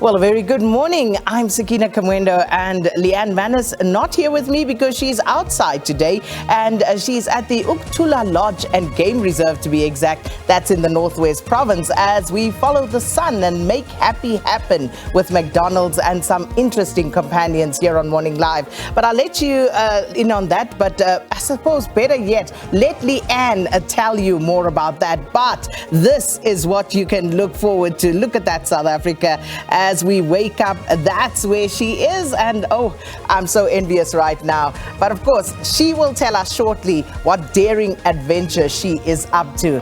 Well, a very good morning. I'm Sakina Kamwendo, and Leanne Manas not here with me because she's outside today, and she's at the Ukutula Lodge and Game Reserve, to be exact. That's in the Northwest Province, as we follow the sun and make happy happen with McDonalds and some interesting companions here on Morning Live. But I'll let you in on that, but I suppose better yet, let Leanne tell you more about that. But this is what you can look forward to. Look at that, South Africa. As we wake up, that's where she is, and oh, I'm so envious right now. But of course, she will tell us shortly what daring adventure she is up to.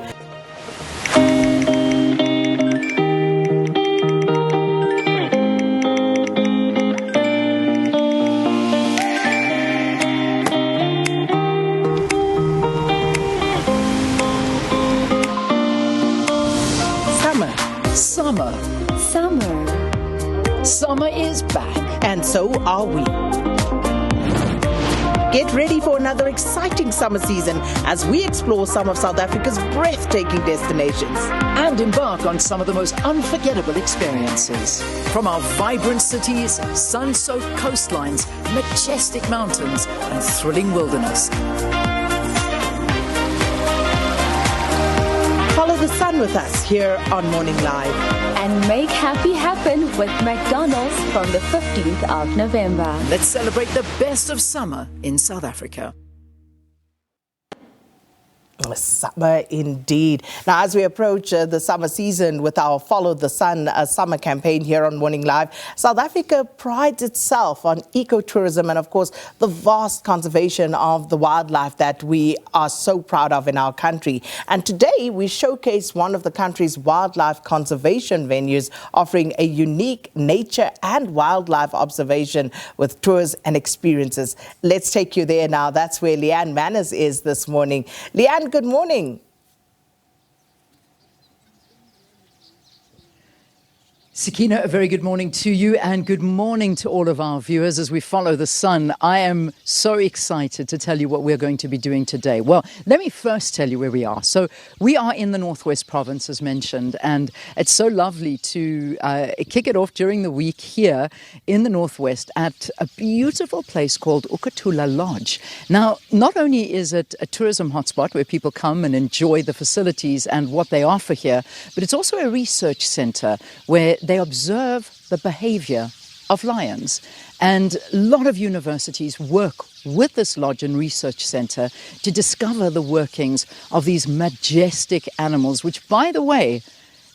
Summer is back. And so are we. Get ready for another exciting summer season as we explore some of South Africa's breathtaking destinations. And embark on some of the most unforgettable experiences. From our vibrant cities, sun-soaked coastlines, majestic mountains, and thrilling wilderness. Follow the sun with us here on Morning Live. And make happy happen with McDonald's from the 15th of November. Let's celebrate the best of summer in South Africa. Summer indeed. Now, as we approach the summer season with our Follow the Sun summer campaign here on Morning Live, South Africa prides itself on ecotourism and, of course, the vast conservation of the wildlife that we are so proud of in our country. And today we showcase one of the country's wildlife conservation venues, offering a unique nature and wildlife observation with tours and experiences. Let's take you there now. That's where Leanne Manas is this morning. Leanne, good morning. Sakina, a very good morning to you, and good morning to all of our viewers as we follow the sun. I am so excited to tell you what we're going to be doing today. Well, let me first tell you where we are. So we are in the Northwest Province, as mentioned, and it's so lovely to kick it off during the week here in the Northwest at a beautiful place called Ukutula Lodge. Now, not only is it a tourism hotspot where people come and enjoy the facilities and what they offer here, but it's also a research center where they observe the behavior of lions. And a lot of universities work with this lodge and research center to discover the workings of these majestic animals, which, by the way,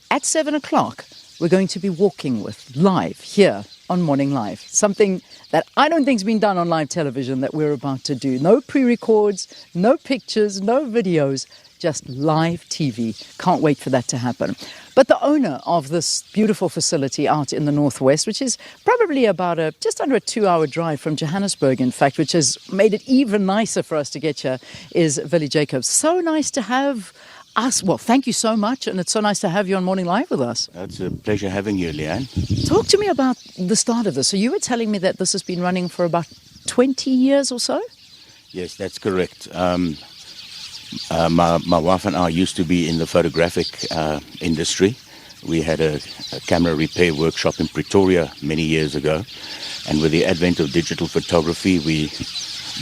at 7 o'clock, we're going to be walking with live here on Morning Live. Something that I don't think's been done on live television that we're about to do. No pre-records, no pictures, no videos, just live TV. Can't wait for that to happen. But the owner of this beautiful facility out in the Northwest, which is probably about just under a 2-hour drive from Johannesburg, in fact, which has made it even nicer for us to get here, is Willie Jacobs. So nice to have us. Well, thank you so much, and it's so nice to have you on Morning Live with us. It's a pleasure having you, Leanne. Talk to me about the start of this. So you were telling me that this has been running for about 20 years or so? Yes, that's correct. My wife and I used to be in the photographic industry. We had a camera repair workshop in Pretoria many years ago. And with the advent of digital photography, we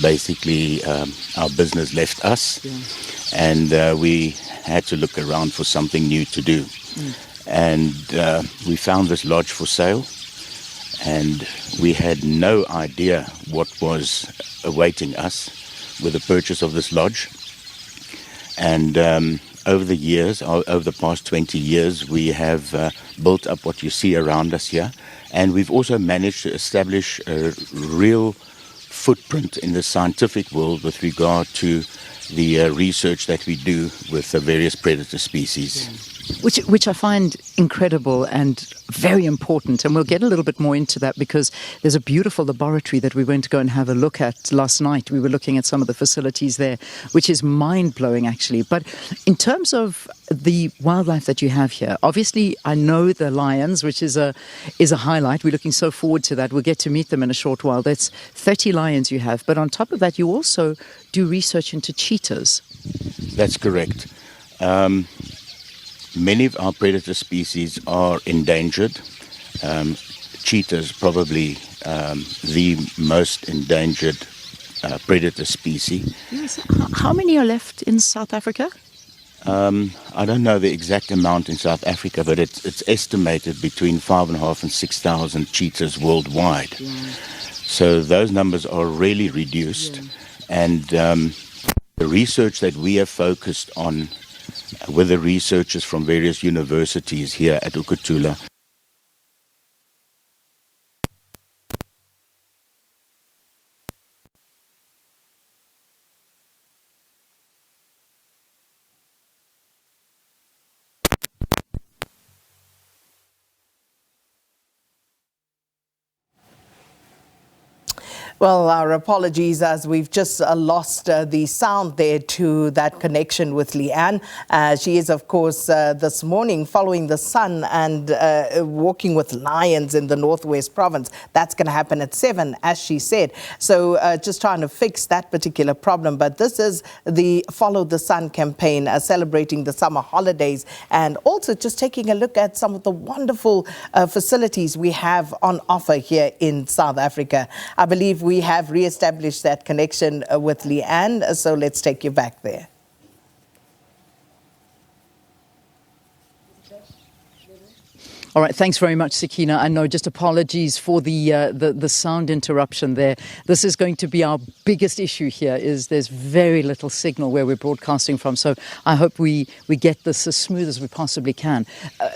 basically, our business left us. Yeah. And we had to look around for something new to do. And we found this lodge for sale. And we had no idea what was awaiting us with the purchase of this lodge. And over the years, over the past 20 years, we have built up what you see around us here. And we've also managed to establish a real footprint in the scientific world with regard to the research that we do with the various predator species. Yeah. Which I find incredible and very important. And we'll get a little bit more into that because there's a beautiful laboratory that we went to go and have a look at last night. We were looking at some of the facilities there, which is mind-blowing, actually. But in terms of the wildlife that you have here, obviously, I know the lions, which is a highlight. We're looking so forward to that. We'll get to meet them in a short while. That's 30 lions you have. But on top of that, you also do research into cheetahs. That's correct. Many of our predator species are endangered. cheetahs probably the most endangered predator species. Yes. How many are left in South Africa? I don't know the exact amount in South Africa, but it's estimated between 5,500 and 6,000 cheetahs worldwide. Yeah. So those numbers are really reduced. Yeah. And the research that we have focused on with the researchers from various universities here at Ukutula. Well, our apologies as we've just lost the sound there to that connection with Leanne. She is, of course, this morning following the sun and walking with lions in the Northwest Province. That's going to happen at 7, as she said. So just trying to fix that particular problem. But this is the Follow the Sun campaign, celebrating the summer holidays and also just taking a look at some of the wonderful facilities we have on offer here in South Africa. I believe we have re-established that connection with Leanne, so let's take you back there. All right, thanks very much, Sakina. I know, just apologies for the sound interruption there. This is going to be our biggest issue here, is there's very little signal where we're broadcasting from. So I hope we get this as smooth as we possibly can.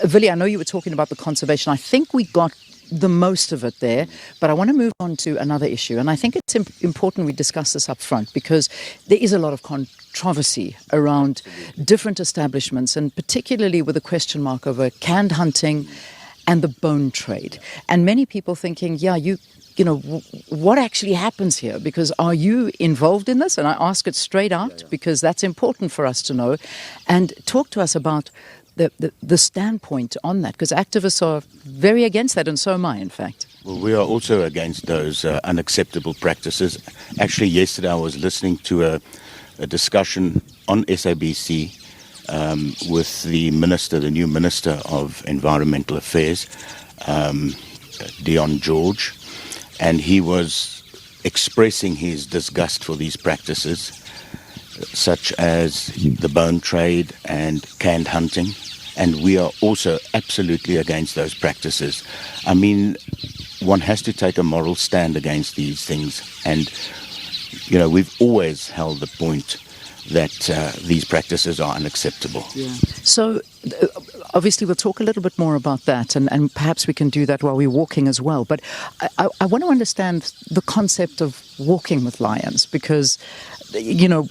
Vili, I know you were talking about the conservation. I think we got the most of it there, but I want to move on to another issue. And I think it's important we discuss this up front, because there is a lot of controversy around different establishments, and particularly with a question mark over canned hunting and the bone trade. And many people thinking, yeah, you know, what actually happens here? Because are you involved in this? And I ask it straight out because that's important for us to know. And talk to us about the standpoint on that, because activists are very against that, and so am I, in fact. Well, we are also against those unacceptable practices. Actually, yesterday I was listening to a discussion on SABC with the new Minister of Environmental Affairs, Dion George, and he was expressing his disgust for these practices, such as the bone trade and canned hunting. And we are also absolutely against those practices. I mean, one has to take a moral stand against these things. And, you know, we've always held the point that these practices are unacceptable. Yeah. So, obviously, we'll talk a little bit more about that, and perhaps we can do that while we're walking as well. But I want to understand the concept of walking with lions, because, you know,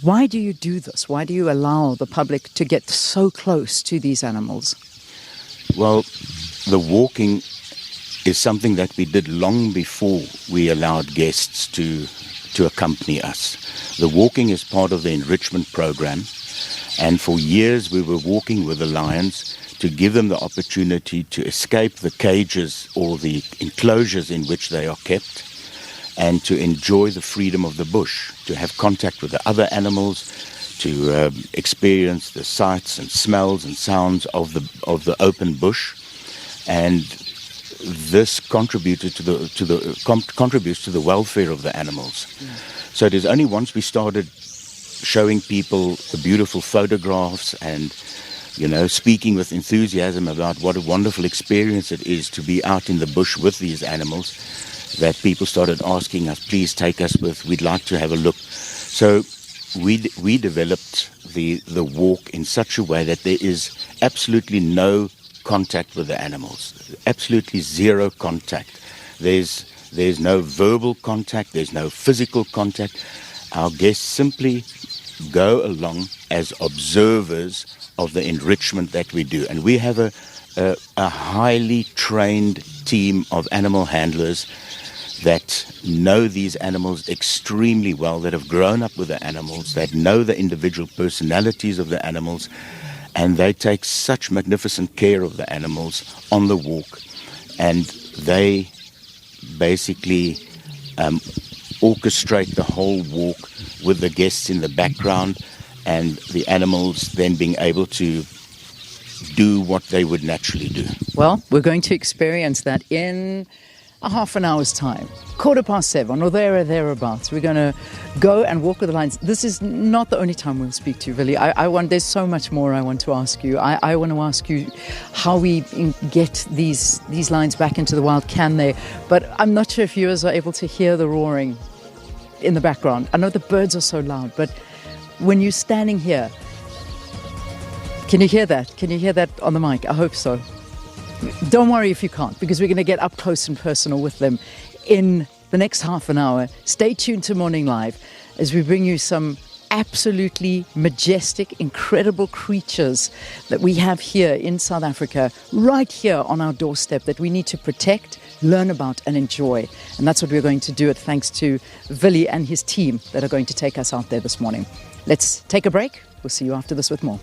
why do you do this? Why do you allow the public to get so close to these animals? Well, the walking is something that we did long before we allowed guests to accompany us. The walking is part of the enrichment program, and for years we were walking with the lions to give them the opportunity to escape the cages or the enclosures in which they are kept, and to enjoy the freedom of the bush, to have contact with the other animals, to experience the sights and smells and sounds of the open bush. And this contributes to the welfare of the animals. Yeah. So it is only once we started showing people the beautiful photographs and, you know, speaking with enthusiasm about what a wonderful experience it is to be out in the bush with these animals, that people started asking us, please take us we'd like to have a look. So we developed the walk in such a way that there is absolutely no contact with the animals, absolutely zero contact. There's no verbal contact, there's no physical contact. Our guests simply go along as observers of the enrichment that we do. And we have a highly trained team of animal handlers that know these animals extremely well, that have grown up with the animals, that know the individual personalities of the animals, and they take such magnificent care of the animals on the walk. And they basically orchestrate the whole walk with the guests in the background, and the animals then being able to do what they would naturally do. Well, we're going to experience that in a half an hour's time. 7:15 or thereabouts. We're going to go and walk with the lions. This is not the only time we'll speak to you, Willie. There's so much more I want to ask you. I want to ask you how we get these lions back into the wild, can they? But I'm not sure if viewers are able to hear the roaring in the background. I know the birds are so loud, but when you're standing here, can you hear that? Can you hear that on the mic? I hope so. Don't worry if you can't, because we're going to get up close and personal with them in the next half an hour. Stay tuned to Morning Live as we bring you some absolutely majestic, incredible creatures that we have here in South Africa, right here on our doorstep, that we need to protect, learn about and enjoy. And that's what we're going to do, thanks to Willie and his team that are going to take us out there this morning. Let's take a break. We'll see you after this with more.